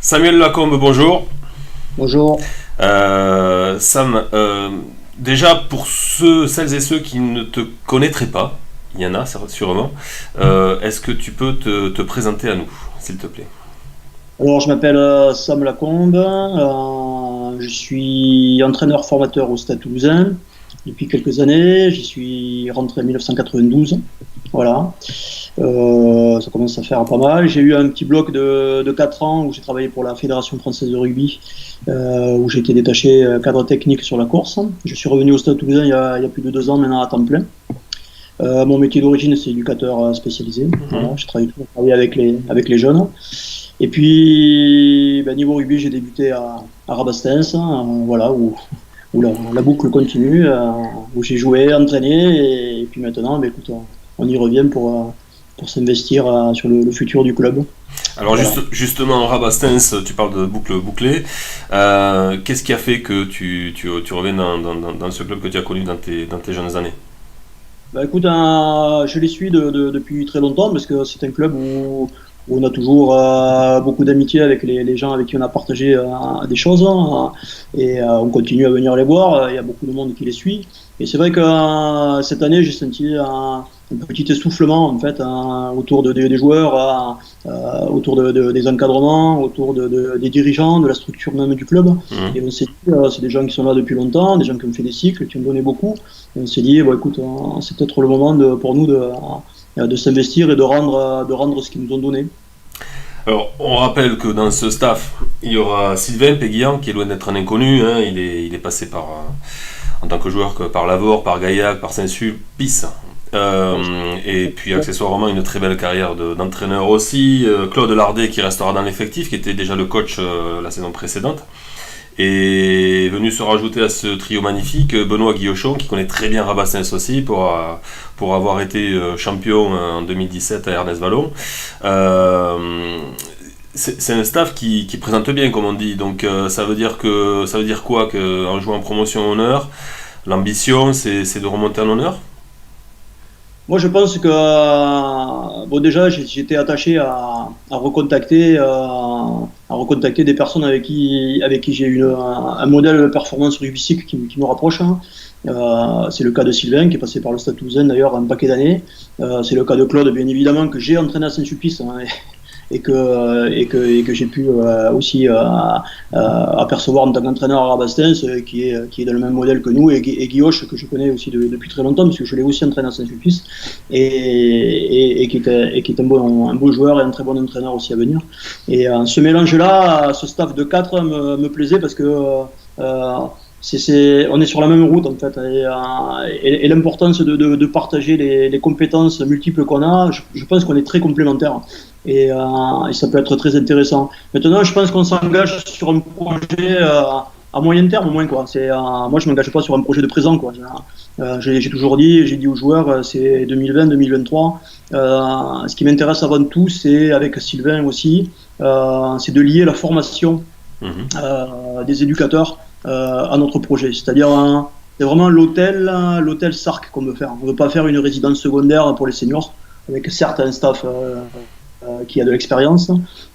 Samuel Lacombe, bonjour. Bonjour. Sam, déjà pour celles et ceux qui ne te connaîtraient pas, il y en a sûrement, est-ce que tu peux te présenter à nous, s'il te plaît? Alors, je m'appelle Sam Lacombe. Je suis entraîneur formateur au Stade Toulousain depuis quelques années. J'y suis rentré en 1992. Voilà. Ça commence à faire pas mal. J'ai eu un petit bloc de 4 ans où j'ai travaillé pour la Fédération française de rugby, où j'ai été détaché cadre technique sur la course. Je suis revenu au Stade Toulousain il y a plus de 2 ans maintenant à temps plein. Mon métier d'origine, c'est éducateur spécialisé. Voilà, Mhm. j'ai travaillé avec les jeunes. Et puis, niveau rugby, j'ai débuté à Rabastens, voilà, où la boucle continue, où j'ai joué, entraîné, et puis maintenant, écoute, on y revient pour s'investir sur le futur du club. Alors Voilà. justement, Rabastens, tu parles de boucle bouclée. Qu'est-ce qui a fait que tu reviens dans ce club que tu as connu dans tes jeunes années? Écoute, je les suis depuis très longtemps parce que c'est un club où on a toujours beaucoup d'amitié avec les gens avec qui on a partagé des choses, hein, et on continue à venir les voir. Il y a beaucoup de monde qui les suit. Et c'est vrai que cette année, j'ai senti un petit essoufflement en fait autour des joueurs, autour des encadrements, autour des dirigeants, de la structure même du club. Mhm. Et on s'est dit, c'est des gens qui sont là depuis longtemps, des gens qui ont fait des cycles, qui ont donné beaucoup. Et on s'est dit, bon, écoute, c'est peut-être le moment pour nous de s'investir et de rendre ce qu'ils nous ont donné. Alors, on rappelle que dans ce staff, il y aura Sylvain Péguian, qui est loin d'être un inconnu, hein. Il est passé en tant que joueur par Lavore, par Gaillac, par Saint-Sulpice. Et puis accessoirement une très belle carrière d'entraîneur aussi. Claude Lardet qui restera dans l'effectif, qui était déjà le coach la saison précédente. Et venu se rajouter à ce trio magnifique, Benoît Guillochon, qui connaît très bien Rabastens aussi, pour avoir été champion en 2017 à Ernest Vallon. Euh, c'est un staff qui présente bien, comme on dit. Donc ça veut dire quoi qu'en jouant en promotion honneur, l'ambition c'est de remonter en honneur. Moi, je pense que, bon, déjà, j'étais attaché à recontacter des personnes avec qui j'ai eu un modèle de performance rugbyistique qui me rapproche, hein. C'est le cas de Sylvain, qui est passé par le Stade Toulousain d'ailleurs un paquet d'années. C'est le cas de Claude, bien évidemment, que j'ai entraîné à Saint-Sulpice, hein, et que j'ai pu aussi apercevoir en tant qu'entraîneur à Rabastens, qui est dans le même modèle que nous, et Guillauche, que je connais aussi depuis très longtemps, parce que je l'ai aussi entraîné à Saint-Sulpice, et qui est un beau joueur et un très bon entraîneur aussi à venir. Et ce mélange-là, ce staff de 4 me plaisait parce que on est sur la même route en fait, et l'importance de partager les compétences multiples qu'on a, je pense qu'on est très complémentaires, et ça peut être très intéressant. Maintenant, je pense qu'on s'engage sur un projet à moyen terme au moins, quoi. Moi, je m'engage pas sur un projet de présent, quoi. J'ai toujours dit, j'ai dit aux joueurs, c'est 2020-2023. Ce qui m'intéresse avant tout, c'est avec Sylvain aussi, c'est de lier la formation Mhm. des éducateurs à notre projet. C'est-à-dire, c'est vraiment l'hôtel SARC qu'on veut faire. On ne veut pas faire une résidence secondaire pour les seniors, avec certes un staff qui a de l'expérience,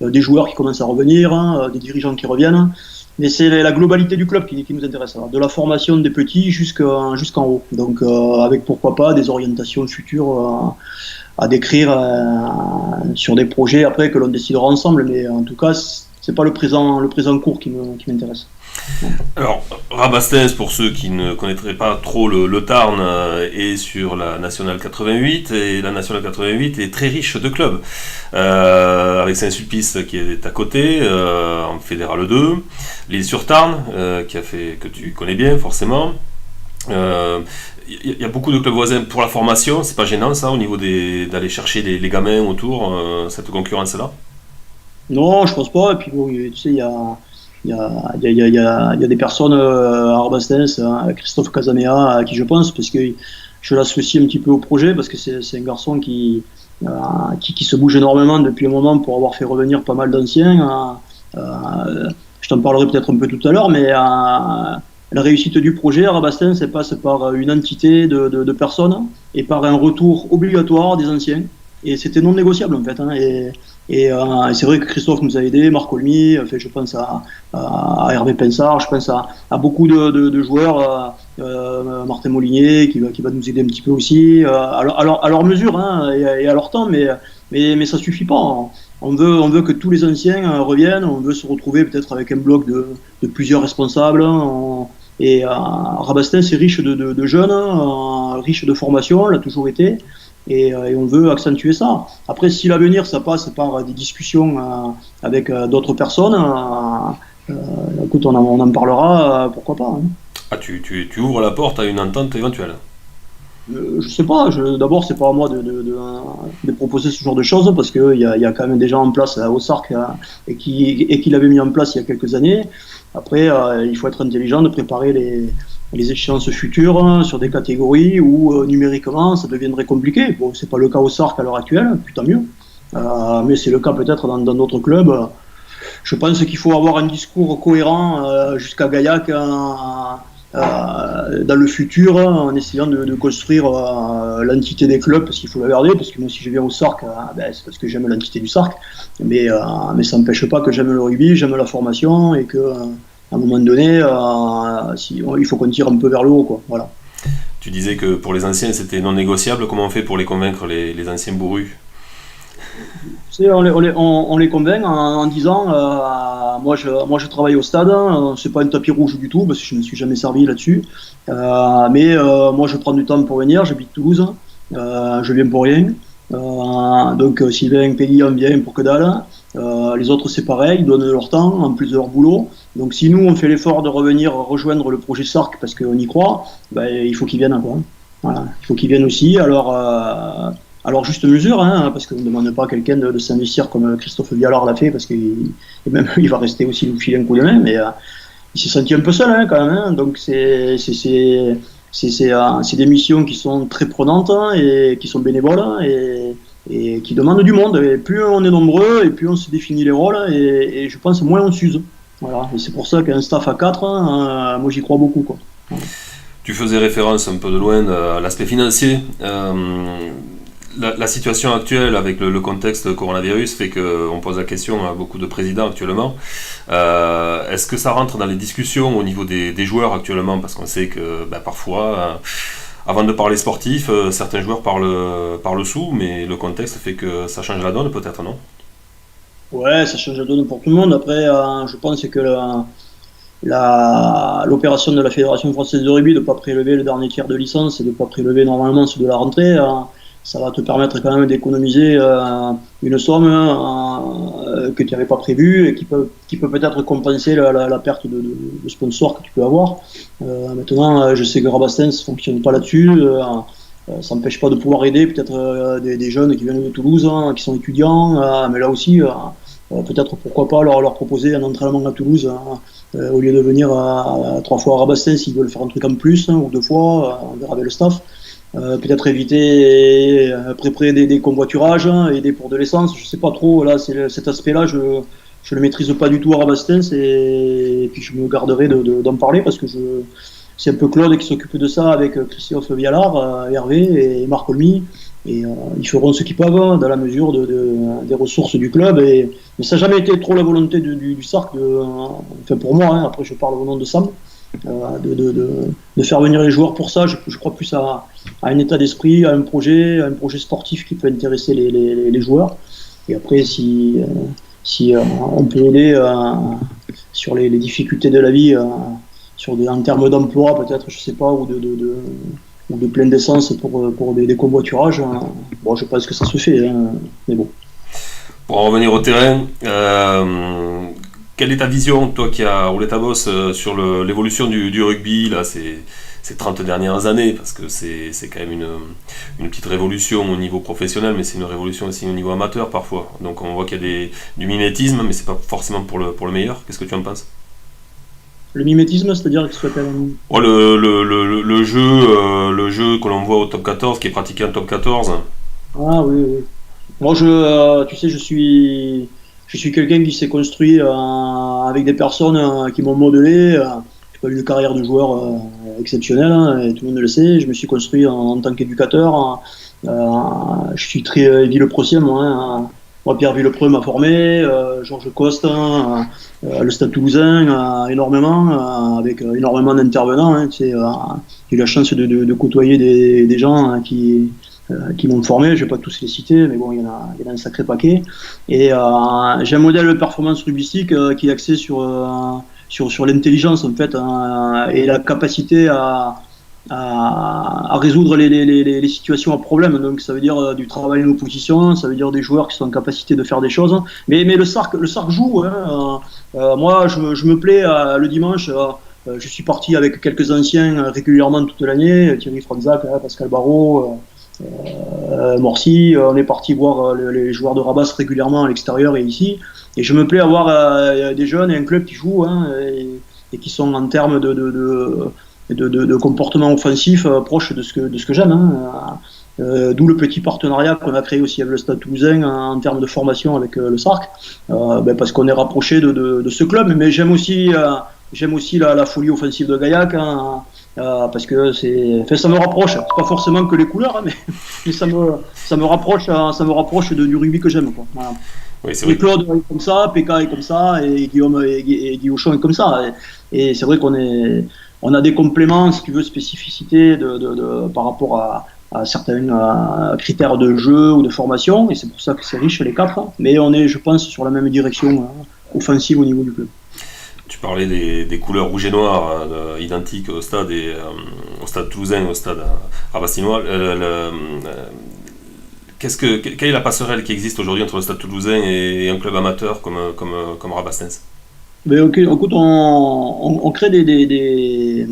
des joueurs qui commencent à revenir, hein, des dirigeants qui reviennent. Mais c'est la globalité du club qui nous intéresse, alors, de la formation des petits jusqu'en haut. Donc, avec pourquoi pas des orientations futures à décrire sur des projets après que l'on décidera ensemble. Mais en tout cas, c'est pas le présent court qui m'intéresse. Alors, Rabastens, pour ceux qui ne connaîtraient pas trop le Tarn, est sur la Nationale 88, et la Nationale 88 est très riche de clubs, avec Saint-Sulpice qui est à côté, en Fédéral 2, l'Île-sur-Tarn, que tu connais bien forcément. Il y a beaucoup de clubs voisins pour la formation, c'est pas gênant ça, au niveau d'aller chercher les gamins autour, cette concurrence-là? Non, je pense pas. Et puis bon, tu sais, il y a des personnes à Arbastens, à Christophe Casamea, à qui je pense, parce que je l'associe un petit peu au projet, parce que c'est un garçon qui se bouge énormément depuis un moment pour avoir fait revenir pas mal d'anciens. Je t'en parlerai peut-être un peu tout à l'heure, mais la réussite du projet à Rabastens, ça passe par une entité de personnes et par un retour obligatoire des anciens. Et c'était non négociable en fait, hein. Et c'est vrai que Christophe nous a aidés, Marc Olmy, enfin, je pense à Hervé Pensard, je pense à beaucoup de joueurs, Martin Molinier qui va nous aider un petit peu aussi, à leur mesure hein, et à leur temps, mais ça suffit pas. On veut que tous les anciens reviennent, on veut se retrouver peut-être avec un bloc de plusieurs responsables. Rabastens c'est riche de jeunes, riche de formation, l'a toujours été. Et on veut accentuer ça. Après, si l'avenir, ça passe par des discussions avec d'autres personnes, écoute, on en parlera, pourquoi pas. Hein. Ah, tu ouvres la porte à une entente éventuelle. Je sais pas, d'abord, c'est pas à moi de proposer ce genre de choses, parce qu'il y a quand même des gens en place au SARC et qui l'avaient mis en place il y a quelques années. Après, il faut être intelligent de préparer les échéances futures sur des catégories où numériquement ça deviendrait compliqué. Bon, c'est pas le cas au SARC à l'heure actuelle, puis tant mieux. Mais c'est le cas peut-être dans d'autres clubs. Je pense qu'il faut avoir un discours cohérent jusqu'à Gaillac dans le futur en essayant de construire l'entité des clubs parce qu'il faut la garder. Parce que moi, si je viens au SARC, c'est parce que j'aime l'entité du SARC. Mais ça n'empêche pas que j'aime le rugby, j'aime la formation et que. À un moment donné, il faut qu'on tire un peu vers le haut, quoi. Voilà. Tu disais que pour les anciens c'était non négociable. Comment on fait pour les convaincre, les anciens bourrus? On les convainc en disant moi je travaille au stade, c'est pas un tapis rouge du tout parce que je ne me suis jamais servi là-dessus. Mais moi je prends du temps pour venir, j'habite Toulouse, je viens pour rien. Donc Sylvain, Péguillon vient pour que dalle. Les autres c'est pareil, ils donnent leur temps en plus de leur boulot. Donc si nous on fait l'effort de revenir rejoindre le projet SARC parce qu'on y croit, il faut qu'ils viennent quoi. Voilà. Il faut qu'ils viennent aussi. Alors juste mesure, hein, parce qu'on ne demande pas à quelqu'un de s'investir comme Christophe Vialard l'a fait, parce qu'il même il va rester aussi nous filer un coup de main, mais il s'est senti un peu seul hein, quand même. Hein, donc c'est des missions qui sont très prenantes hein, et qui sont bénévoles hein, et qui demandent du monde. Et plus on est nombreux et plus on se définit les rôles et je pense moins on s'use. Voilà. Et c'est pour ça qu'un staff à 4, hein, moi j'y crois beaucoup. Quoi. Voilà. Tu faisais référence un peu de loin à l'aspect financier. La situation actuelle avec le contexte coronavirus fait qu'on pose la question à beaucoup de présidents actuellement. Est-ce que ça rentre dans les discussions au niveau des joueurs actuellement? Parce qu'on sait que parfois, avant de parler sportif, certains joueurs parlent sous, mais le contexte fait que ça change la donne peut-être, non? Ouais, ça change la donne pour tout le monde. Après, je pense que l'opération de la Fédération française de rugby de ne pas prélever le dernier tiers de licence et de ne pas prélever normalement ceux de la rentrée, ça va te permettre quand même d'économiser une somme que tu n'avais pas prévue et qui peut peut-être compenser la perte de sponsors que tu peux avoir. Maintenant, je sais que Rabastens ne fonctionne pas là-dessus. Ça n'empêche pas de pouvoir aider peut-être des jeunes qui viennent de Toulouse, hein, qui sont étudiants, mais là aussi, peut-être pourquoi pas leur proposer un entraînement à Toulouse au lieu de venir 3 fois à Rabastens s'ils veulent faire un truc en plus, hein, ou 2 fois, on verra avec le staff. Peut-être éviter préparer des convoiturages, hein, aider pour de l'essence, je sais pas trop, là cet aspect-là je le maîtrise pas du tout à Rabastens et puis je me garderai d'en parler parce que c'est un peu Claude qui s'occupe de ça avec Christophe Vialard, Hervé et Marc Olmy et ils feront ce qu'ils peuvent dans la mesure des ressources du club mais ça n'a jamais été trop la volonté du SARC enfin pour moi, hein, après je parle au nom de Sam de faire venir les joueurs pour ça. Je crois plus à un état d'esprit, à un projet sportif qui peut intéresser les joueurs. Et après, si on peut aider sur les difficultés de la vie, en termes d'emploi peut-être, je sais pas, ou de pleine d'essence pour des covoiturages, bon, je pense que ça se fait, hein, mais bon. Pour en revenir au terrain, quelle est ta vision, toi qui as roulé ta bosse sur l'évolution du rugby là, ces 30 dernières années? Parce que c'est quand même une petite révolution au niveau professionnel, mais c'est une révolution aussi au niveau amateur parfois. Donc on voit qu'il y a du mimétisme, mais c'est pas forcément pour le meilleur. Qu'est-ce que tu en penses? Le mimétisme, c'est-à-dire que oh, le jeu que l'on voit au top 14, qui est pratiqué en top 14. Ah oui, oui. Moi, tu sais, je suis quelqu'un qui s'est construit avec des personnes qui m'ont modelé. J'ai pas eu une carrière de joueur exceptionnelle, hein, et tout le monde le sait. Je me suis construit en tant qu'éducateur. Je suis très ville-procienne, moi. Hein, Moi, Pierre Villepreux m'a formé, Georges Coste, le Stade Toulousain, énormément, avec énormément d'intervenants. Hein, j'ai eu la chance de côtoyer des gens qui m'ont formé. Je ne vais pas tous les citer, mais bon, il y en a un sacré paquet. Et j'ai un modèle de performance rugbyistique qui est axé sur l'intelligence en fait, et la capacité à résoudre les situations à problème. Donc ça veut dire du travail en opposition, ça veut dire des joueurs qui sont en capacité de faire des choses. Mais le SARC joue. Hein. Moi, je me plais le dimanche. Je suis parti avec quelques anciens régulièrement toute l'année, Thierry Franzac, Pascal Barrault, Morcy. On est parti voir les joueurs de Rabas régulièrement à l'extérieur et ici. Et je me plais à voir des jeunes et un club qui joue, hein, et qui sont en termes de comportement offensif proche de ce que j'aime. Hein. D'où le petit partenariat qu'on a créé aussi avec le Stade Toulousain en termes de formation avec le SARC, parce qu'on est rapproché de ce club. Mais j'aime aussi la folie offensive de Gaillac, hein, parce que ça me rapproche. C'est pas forcément que les couleurs, hein, mais ça me rapproche du rugby que j'aime, quoi. Voilà. Oui, c'est et Claude est comme ça, PK est comme ça, et Guillaume et Guy Auchon est comme ça. Et c'est vrai qu'on a des compléments, si tu veux, spécificités par rapport à certains critères de jeu ou de formation, et c'est pour ça que c'est riche les quatre. Mais on est, je pense, sur la même direction offensive au niveau du club. Tu parlais des couleurs rouge et noir identiques au stade toulousain et au stade rabastinois. Quelle est la passerelle qui existe aujourd'hui entre le Stade Toulousain et un club amateur comme Rabastens? Mais écoute, on crée des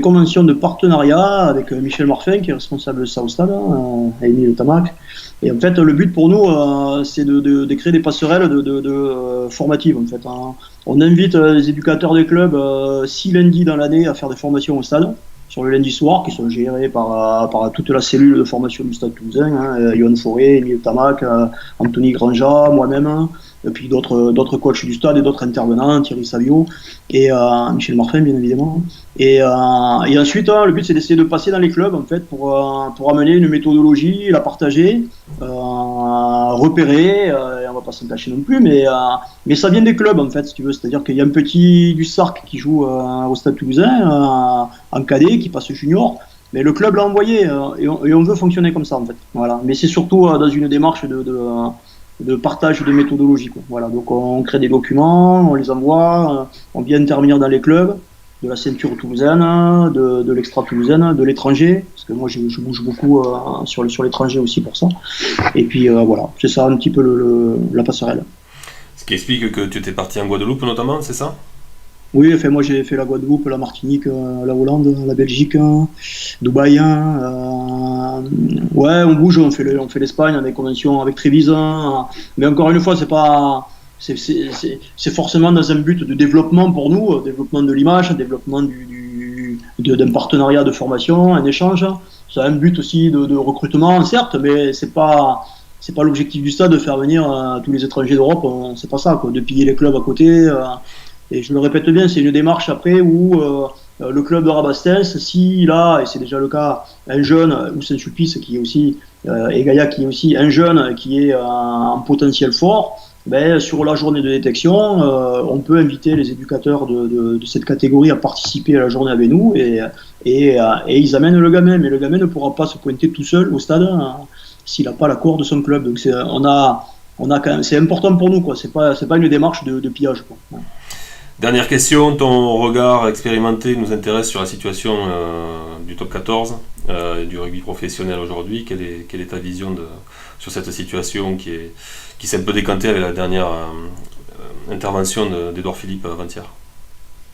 conventions de partenariat avec Michel Marfin, qui est responsable de ça au stade, et Émile Tamac. Et en fait, le but pour nous, c'est de créer des passerelles formatives. En fait, hein. On invite les éducateurs des clubs 6 lundis dans l'année à faire des formations au stade, sur le lundi soir, qui sont gérés par toute la cellule de formation du Stade Toulousain, hein, Yoann Forêt, Émile Tamac, Anthony Granja, moi-même, et puis d'autres coachs du stade et d'autres intervenants, Thierry Savio et Michel Marfin, bien évidemment. Et ensuite, le but, c'est d'essayer de passer dans les clubs, en fait, pour amener une méthodologie, la partager, repérer, et on va pas s'en cacher non plus, mais ça vient des clubs, en fait, si tu veux. C'est-à-dire qu'il y a un petit du SARC qui joue au Stade Toulousain, en cadet, qui passe junior, mais le club l'a envoyé, et on veut fonctionner comme ça, en fait. Voilà. Mais c'est surtout dans une démarche de partage de méthodologie, quoi. Voilà. Donc on crée des documents, on les envoie, on vient intervenir dans les clubs, de la ceinture toulousaine, de l'extra toulousaine, de l'étranger, parce que moi je bouge beaucoup sur l'étranger aussi pour ça. Et puis voilà, c'est ça un petit peu la passerelle. Ce qui explique que tu étais parti en Guadeloupe notamment, c'est ça? Oui, enfin, moi j'ai fait la Guadeloupe, la Martinique, la Hollande, la Belgique, Dubaï. Ouais, on bouge, on fait l'Espagne avec convention avec Trévise. Mais encore une fois, c'est forcément dans un but de développement pour nous, développement de l'image, développement d'un partenariat de formation, un échange. Ça a un but aussi de recrutement, certes, mais c'est pas l'objectif du stade de faire venir tous les étrangers d'Europe. C'est pas ça, quoi, de piller les clubs à côté. Et je le répète bien, c'est une démarche après où le club de Rabastens, s'il a, et c'est déjà le cas, un jeune, ou Saint-Sulpice qui est aussi, et Gaïa qui est aussi un jeune qui est un potentiel fort, sur la journée de détection, on peut inviter les éducateurs de cette catégorie à participer à la journée avec nous, et ils amènent le gamin, mais le gamin ne pourra pas se pointer tout seul au stade s'il n'a pas l'accord de son club. Donc c'est important pour nous, quoi. C'est pas une démarche de pillage, quoi. Ouais. Dernière question, ton regard expérimenté nous intéresse sur la situation du top 14, du rugby professionnel aujourd'hui. Quelle est ta vision sur cette situation qui s'est un peu décantée avec la dernière intervention d'Edouard Philippe avant-hier?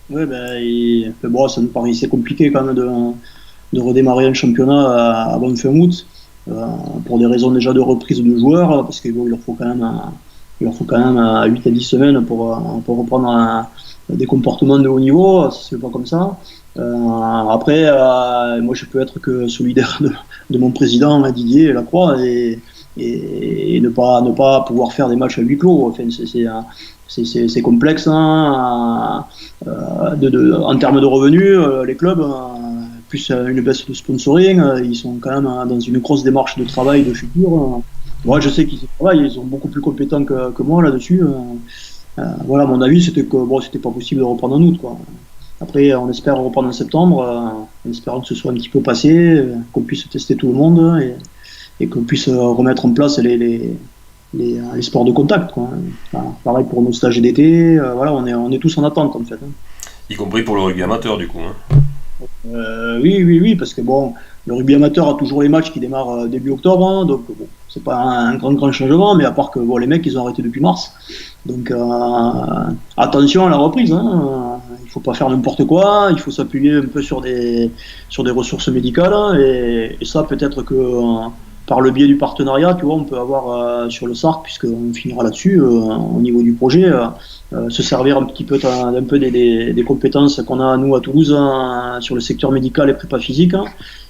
Oui, ça me paraissait compliqué quand même de redémarrer un championnat avant fin août, pour des raisons déjà de reprise de joueurs, parce qu'il leur faut quand même 8 à 10 semaines pour reprendre des comportements de haut niveau. Ça se fait pas comme ça. Après, moi je peux être que solidaire de mon président Didier Lacroix et ne pas pouvoir faire des matchs à huis clos. Enfin, c'est complexe, hein, en termes de revenus. Les clubs, plus une baisse de sponsoring, ils sont quand même dans une grosse démarche de travail de futur. Moi, je sais qu'ils y travaillent, ils sont beaucoup plus compétents que moi là-dessus. Voilà, mon avis, c'était que bon, c'était pas possible de reprendre en août, quoi. Après, on espère reprendre en septembre, en espérant que ce soit un petit peu passé, qu'on puisse tester tout le monde et qu'on puisse remettre en place les sports de contact, quoi. Enfin, pareil pour nos stages d'été, voilà, on est tous en attente en fait, hein. Y compris pour le rugby amateur, du coup. Hein. Oui, oui, oui, parce que bon, le rugby amateur a toujours les matchs qui démarrent début octobre, hein, donc bon, c'est pas un grand changement, mais à part que bon, les mecs ils ont arrêté depuis mars, donc attention à la reprise, hein, il faut pas faire n'importe quoi, il faut s'appuyer un peu sur des ressources médicales, hein, et ça peut-être que par le biais du partenariat, tu vois, on peut avoir sur le SARC, puisqu'on finira là-dessus, au niveau du projet. Se servir un petit peu d'un peu des compétences qu'on a nous à Toulouse sur le secteur médical et prépa physique, hein,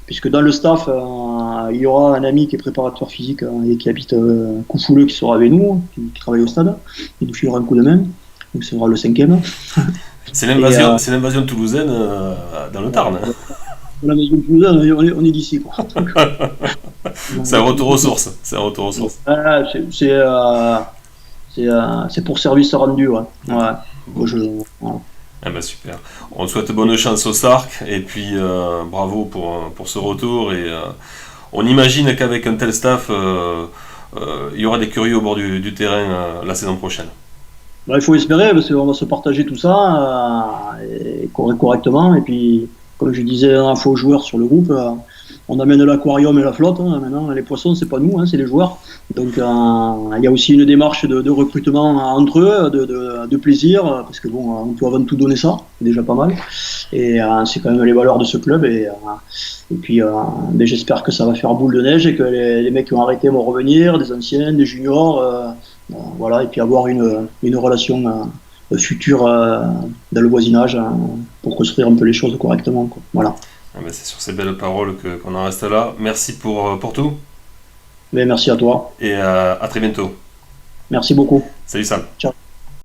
puisque dans le staff il y aura un ami qui est préparateur physique et qui habite Coufouleux qui sera avec nous, qui travaille au stade, il nous filera un coup de main, donc ce sera le 5e. C'est l'invasion toulousaine dans le Tarn. La maison de Toulouse, on est d'ici, quoi. C'est un retour aux sources. C'est un retour aux sources. C'est pour service rendu, ouais. Ouais. Moi, voilà. Ah bah super. On te souhaite bonne chance au SARC et puis bravo pour ce retour. Et on imagine qu'avec un tel staff, il y aura des curieux au bord du terrain la saison prochaine. Bah, il faut espérer, parce qu'on va se partager tout ça correctement. Et puis, comme je disais la dernière fois aux joueurs sur le groupe, on amène l'aquarium et la flotte. Hein, maintenant, les poissons, c'est pas nous, hein, c'est les joueurs. Donc, il y a aussi une démarche de recrutement entre eux, de plaisir, parce que bon, on peut avant tout donner ça, c'est déjà pas mal. Et c'est quand même les valeurs de ce club. Et puis, ben, j'espère que ça va faire boule de neige et que les mecs qui ont arrêté vont revenir, des anciens, des juniors, voilà, et puis avoir une relation future dans le voisinage pour construire un peu les choses correctement, quoi. Voilà. Ah bah c'est sur ces belles paroles qu'on en reste là. Merci pour tout. Mais merci à toi. Et à très bientôt. Merci beaucoup. Salut Sam. Ciao.